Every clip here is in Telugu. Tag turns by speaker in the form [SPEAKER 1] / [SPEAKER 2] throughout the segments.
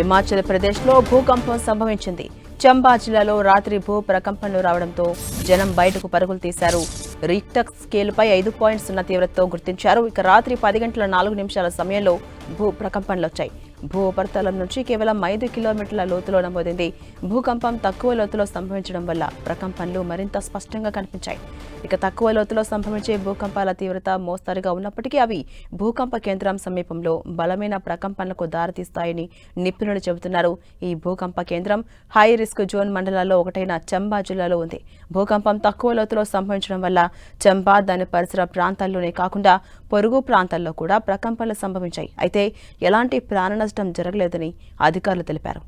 [SPEAKER 1] హిమాచల్ ప్రదేశ్లో భూకంపం సంభవించింది. చంబా జిల్లాలో రాత్రి భూ ప్రకంపనలు రావడంతో జనం బయటకు పరుగులు తీశారు. రిక్టర్ స్కేలుపై 5.0 తీవ్రతతో గుర్తించారు. ఇక రాత్రి 10 గంటల 4 నిమిషాల సమయంలో భూ ప్రకంపనలు వచ్చాయి. భూ ఉపరితలం నుంచి కేవలం 5 కిలోమీటర్ల లోతులో నమోదైంది. భూకంపం తక్కువ లోతులో సంభవించడం వల్ల ప్రకంపనలు మరింత స్పష్టంగా కనిపించాయి. ఇక తక్కువ లోతులో సంభవించే భూకంపాల తీవ్రత మోస్తరుగా ఉన్నప్పటికీ అవి భూకంప కేంద్రం సమీపంలో బలమైన ప్రకంపనలకు దారితీస్తాయని నిపుణులు చెబుతున్నారు. ఈ భూకంప కేంద్రం హై రిస్క్ జోన్ మండలాల్లో ఒకటైన చంబా జిల్లాలో ఉంది. భూకంపం తక్కువ లోతులో సంభవించడం వల్ల చంబా దాని పరిసర ప్రాంతాల్లోనే కాకుండా పొరుగు ప్రాంతాల్లో కూడా ప్రకంపనలు సంభవించాయి. అయితే ఎలాంటి ప్రాణ నష్టం జరగలేదని అధికారులు తెలిపారు.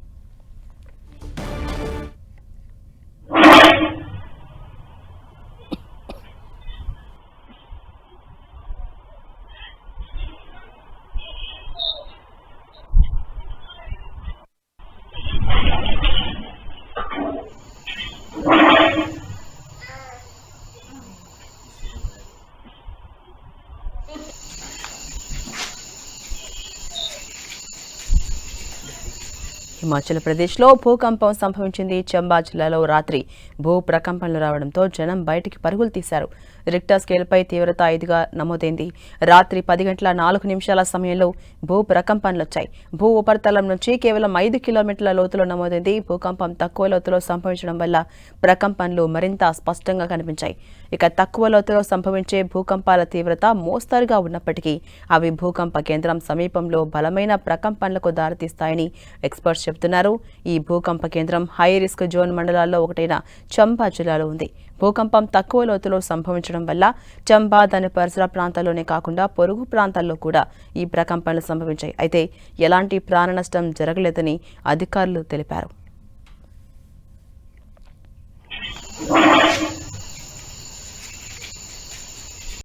[SPEAKER 1] హిమాచల్ ప్రదేశ్లో భూకంపం సంభవించింది. చంబా జిల్లాలో రాత్రి భూ ప్రకంపనలు రావడంతో జనం బయటికి పరుగులు తీశారు. రిక్టర్ స్కేల్పై తీవ్రత 5గా నమోదైంది. రాత్రి 10 గంటల 4 నిమిషాల సమయంలో భూ ప్రకంపనలు వచ్చాయి. భూ ఉపరితలం నుంచి కేవలం 5 కిలోమీటర్ల లోతులో నమోదైంది. భూకంపం తక్కువ లోతులో సంభవించడం వల్ల ప్రకంపనలు మరింత స్పష్టంగా కనిపించాయి. ఇక తక్కువ లోతులో సంభవించే భూకంపాల తీవ్రత మోస్తరుగా ఉన్నప్పటికీ అవి భూకంప కేంద్రం సమీపంలో బలమైన ప్రకంపనలకు దారితీస్తాయని ఎక్స్పర్ట్స్ చెబుతున్నారు. ఈ భూకంప కేంద్రం హై రిస్క్ జోన్ మండలాల్లో ఒకటైన చంబా జిల్లాలో ఉంది. భూకంపం తక్కువ లోతులో సంభవించడం వల్ల చంబా దాని పరిసర ప్రాంతాల్లోనే కాకుండా పొరుగు ప్రాంతాల్లో కూడా ఈ ప్రకంపనలు సంభవించాయి. అయితే ఎలాంటి ప్రాణ నష్టం జరగలేదని అధికారులు తెలిపారు.